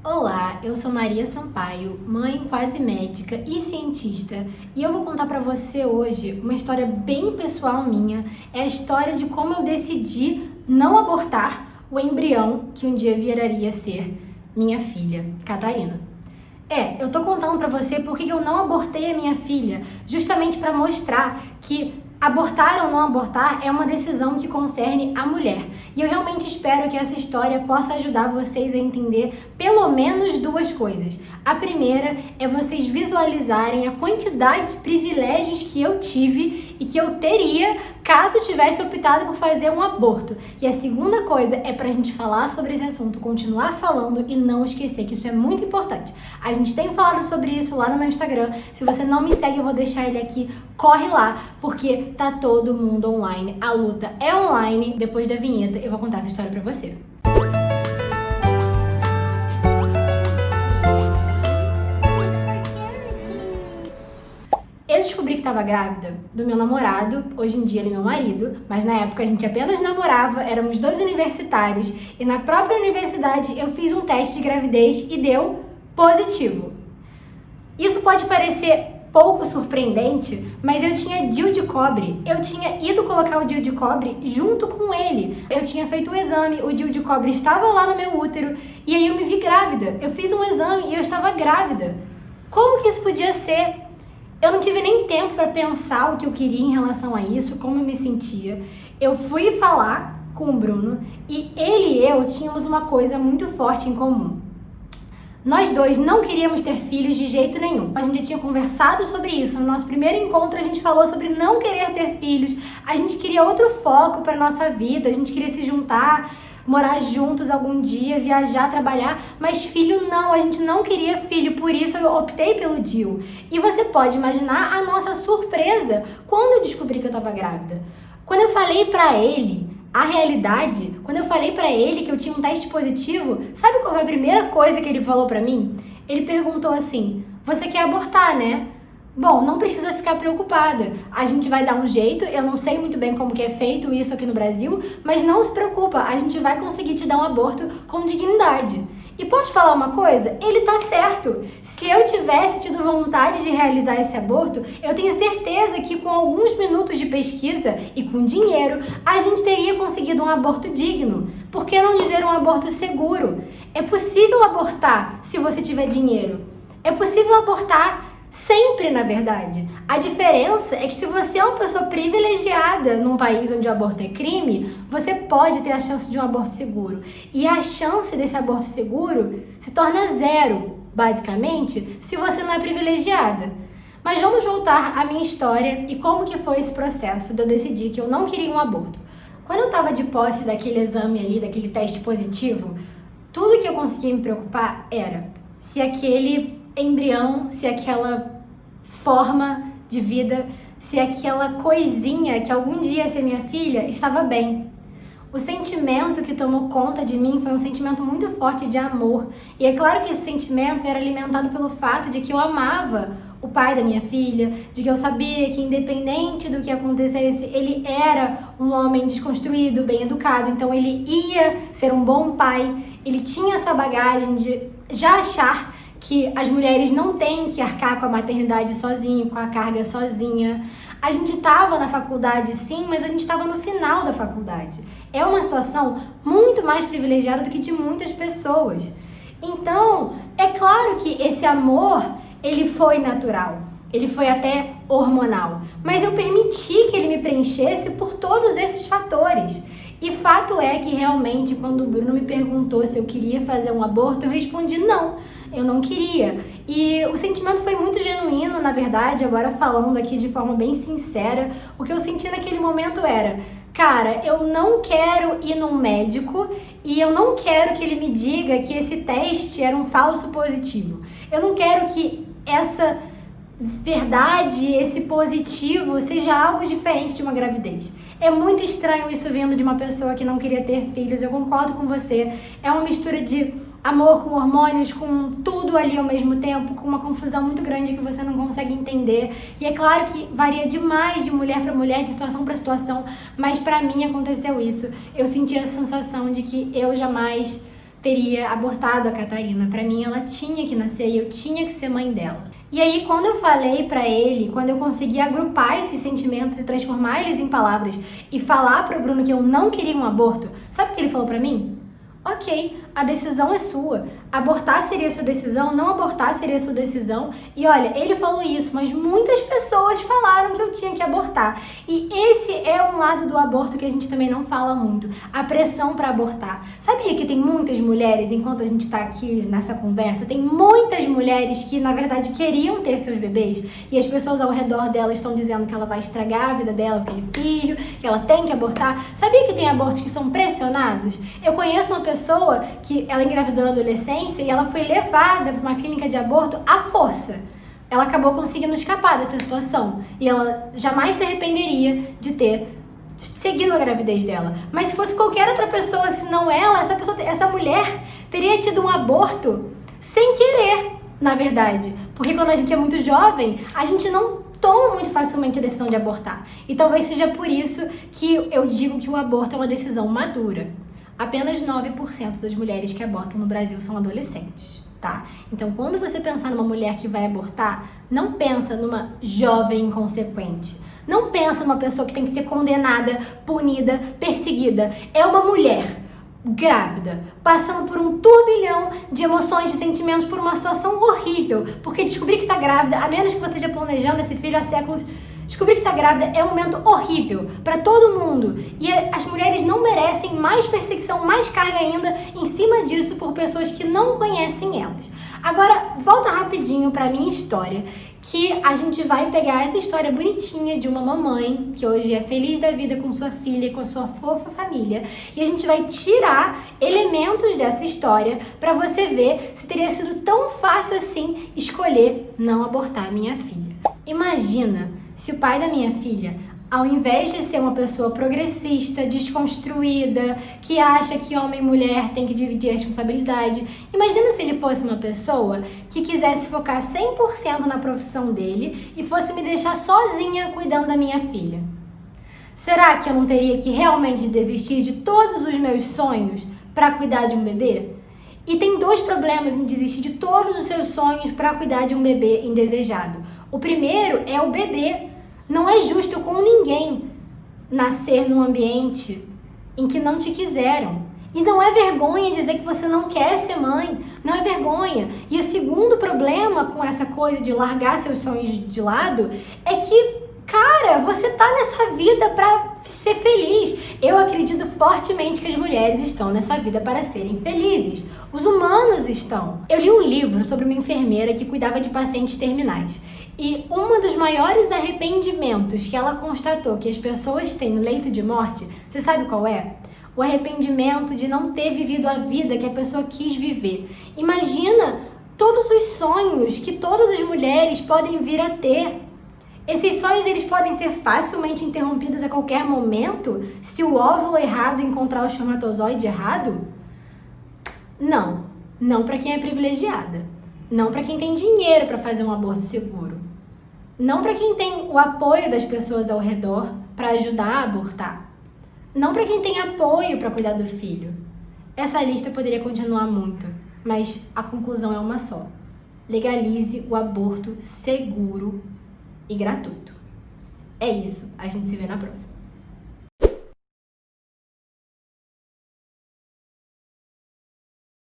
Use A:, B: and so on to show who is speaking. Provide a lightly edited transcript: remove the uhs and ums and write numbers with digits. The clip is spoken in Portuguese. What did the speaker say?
A: Olá, eu sou Maria Sampaio, mãe quase médica e cientista, e eu vou contar para você hoje uma história bem pessoal minha. É a história de como eu decidi não abortar o embrião que um dia viraria ser minha filha, Catarina. Eu tô contando pra você porque eu não abortei a minha filha, justamente para mostrar que abortar ou não abortar é uma decisão que concerne a mulher. E eu realmente espero que essa história possa ajudar vocês a entender pelo menos duas coisas. A primeira é vocês visualizarem a quantidade de privilégios que eu tive e que eu teria caso tivesse optado por fazer um aborto. E a segunda coisa é pra gente falar sobre esse assunto, continuar falando e não esquecer que isso é muito importante. A gente tem falado sobre isso lá no meu Instagram. Se você não me segue, eu vou deixar ele aqui. Corre lá, porque tá todo mundo online. A luta é online. Depois da vinheta, eu vou contar essa história pra você. Eu descobri que estava grávida do meu namorado, hoje em dia ele é meu marido, mas na época a gente apenas namorava, éramos dois universitários e na própria universidade eu fiz um teste de gravidez e deu positivo. Isso pode parecer pouco surpreendente, mas eu tinha DIU de cobre. Eu tinha ido colocar o DIU de cobre junto com ele. Eu tinha feito o exame, o DIU de cobre estava lá no meu útero e aí eu me vi grávida. Eu fiz um exame e eu estava grávida. Como que isso podia ser? Eu não tive nem tempo para pensar o que eu queria em relação a isso, como eu me sentia. Eu fui falar com o Bruno e ele e eu tínhamos uma coisa muito forte em comum. Nós dois não queríamos ter filhos de jeito nenhum. A gente já tinha conversado sobre isso. No nosso primeiro encontro, a gente falou sobre não querer ter filhos. A gente queria outro foco para nossa vida. A gente queria se juntar, morar juntos algum dia, viajar, trabalhar. Mas filho não, a gente não queria filho. Por isso eu optei pelo DIU. E você pode imaginar a nossa surpresa quando eu descobri que eu estava grávida. Quando eu falei para ele a realidade, quando eu falei pra ele que eu tinha um teste positivo, sabe qual foi a primeira coisa que ele falou pra mim? Ele perguntou assim: você quer abortar, né? Bom, não precisa ficar preocupada. A gente vai dar um jeito, eu não sei muito bem como que é feito isso aqui no Brasil, mas não se preocupa, a gente vai conseguir te dar um aborto com dignidade. E posso falar uma coisa? Ele tá certo. Se eu tivesse tido vontade de realizar esse aborto, eu tenho certeza que com alguns minutos de pesquisa e com dinheiro, a gente teria conseguido um aborto digno. Por que não dizer um aborto seguro? É possível abortar se você tiver dinheiro. É possível abortar sempre, na verdade. A diferença é que se você é uma pessoa privilegiada num país onde o aborto é crime, você pode ter a chance de um aborto seguro. E a chance desse aborto seguro se torna zero, basicamente, se você não é privilegiada. Mas vamos voltar à minha história e como que foi esse processo de eu decidir que eu não queria um aborto. Quando eu estava de posse daquele exame ali, daquele teste positivo, tudo que eu conseguia me preocupar era se aquele embrião, se aquela forma de vida, se aquela coisinha que algum dia ia ser minha filha estava bem. O sentimento que tomou conta de mim foi um sentimento muito forte de amor. E é claro que esse sentimento era alimentado pelo fato de que eu amava o pai da minha filha, de que eu sabia que independente do que acontecesse, ele era um homem desconstruído, bem educado, então ele ia ser um bom pai. Ele tinha essa bagagem de já achar que as mulheres não têm que arcar com a maternidade sozinha, com a carga sozinha. A gente estava na faculdade sim, mas a gente estava no final da faculdade. É uma situação muito mais privilegiada do que de muitas pessoas. Então, é claro que esse amor, ele foi natural. Ele foi até hormonal. Mas eu permiti que ele me preenchesse por todos esses fatores. E fato é que realmente, quando o Bruno me perguntou se eu queria fazer um aborto, eu respondi não, eu não queria. E o sentimento foi muito genuíno, na verdade, agora falando aqui de forma bem sincera, o que eu senti naquele momento era: cara, eu não quero ir num médico e eu não quero que ele me diga que esse teste era um falso positivo. Eu não quero que essa verdade, esse positivo, seja algo diferente de uma gravidez. É muito estranho isso vindo de uma pessoa que não queria ter filhos, eu concordo com você. É uma mistura de amor com hormônios, com tudo ali ao mesmo tempo, com uma confusão muito grande que você não consegue entender. E é claro que varia demais de mulher para mulher, de situação para situação, mas para mim aconteceu isso. Eu senti a sensação de que eu jamais teria abortado a Catarina. Pra mim, ela tinha que nascer e eu tinha que ser mãe dela. E aí, quando eu falei pra ele, quando eu consegui agrupar esses sentimentos e transformar eles em palavras e falar pro Bruno que eu não queria um aborto, sabe o que ele falou pra mim? Ok, a decisão é sua. Abortar seria sua decisão, não abortar seria sua decisão. E olha, ele falou isso, mas muitas pessoas falaram que eu tinha que abortar. E esse é um lado do aborto que a gente também não fala muito. A pressão para abortar. Sabia que tem muitas mulheres, enquanto a gente tá aqui nessa conversa, tem muitas mulheres que, na verdade, queriam ter seus bebês e as pessoas ao redor dela estão dizendo que ela vai estragar a vida dela, aquele filho, que ela tem que abortar. Sabia que tem abortos que são pressionados? Eu conheço uma pessoa que ela engravidou na adolescência e ela foi levada para uma clínica de aborto à força. Ela acabou conseguindo escapar dessa situação e ela jamais se arrependeria de ter seguido a gravidez dela. Mas se fosse qualquer outra pessoa, se não ela, essa mulher teria tido um aborto sem querer, na verdade. Porque quando a gente é muito jovem, a gente não toma muito facilmente a decisão de abortar. E talvez seja por isso que eu digo que o aborto é uma decisão madura. Apenas 9% das mulheres que abortam no Brasil são adolescentes, tá? Então, quando você pensar numa mulher que vai abortar, não pensa numa jovem inconsequente. Não pensa numa pessoa que tem que ser condenada, punida, perseguida. É uma mulher grávida, passando por um turbilhão de emoções, de sentimentos, por uma situação horrível. Porque descobrir que tá grávida, a menos que você esteja planejando esse filho há séculos, descobrir que tá grávida é um momento horrível pra todo mundo. E as mulheres não merecem mais perseguição, mais carga ainda em cima disso por pessoas que não conhecem elas. Agora, volta rapidinho pra minha história, que a gente vai pegar essa história bonitinha de uma mamãe que hoje é feliz da vida com sua filha e com a sua fofa família, e a gente vai tirar elementos dessa história pra você ver se teria sido tão fácil assim escolher não abortar a minha filha. Imagina se o pai da minha filha, ao invés de ser uma pessoa progressista, desconstruída, que acha que homem e mulher tem que dividir a responsabilidade, imagina se ele fosse uma pessoa que quisesse focar 100% na profissão dele e fosse me deixar sozinha cuidando da minha filha. Será que eu não teria que realmente desistir de todos os meus sonhos para cuidar de um bebê? E tem dois problemas em desistir de todos os seus sonhos para cuidar de um bebê indesejado. O primeiro é o bebê. Não é justo com ninguém nascer num ambiente em que não te quiseram. E não é vergonha dizer que você não quer ser mãe. Não é vergonha. E o segundo problema com essa coisa de largar seus sonhos de lado é que, cara, você tá nessa vida pra ser feliz. Eu acredito fortemente que as mulheres estão nessa vida para serem felizes. Os humanos estão. Eu li um livro sobre uma enfermeira que cuidava de pacientes terminais. E um dos maiores arrependimentos que ela constatou que as pessoas têm no leito de morte, você sabe qual é? O arrependimento de não ter vivido a vida que a pessoa quis viver. Imagina todos os sonhos que todas as mulheres podem vir a ter. Esses sonhos, eles podem ser facilmente interrompidos a qualquer momento se o óvulo errado encontrar o espermatozoide errado? Não. Não para quem é privilegiada. Não para quem tem dinheiro para fazer um aborto seguro. Não para quem tem o apoio das pessoas ao redor para ajudar a abortar. Não para quem tem apoio para cuidar do filho. Essa lista poderia continuar muito, mas a conclusão é uma só. Legalize o aborto seguro e gratuito. É isso, a gente se vê na próxima.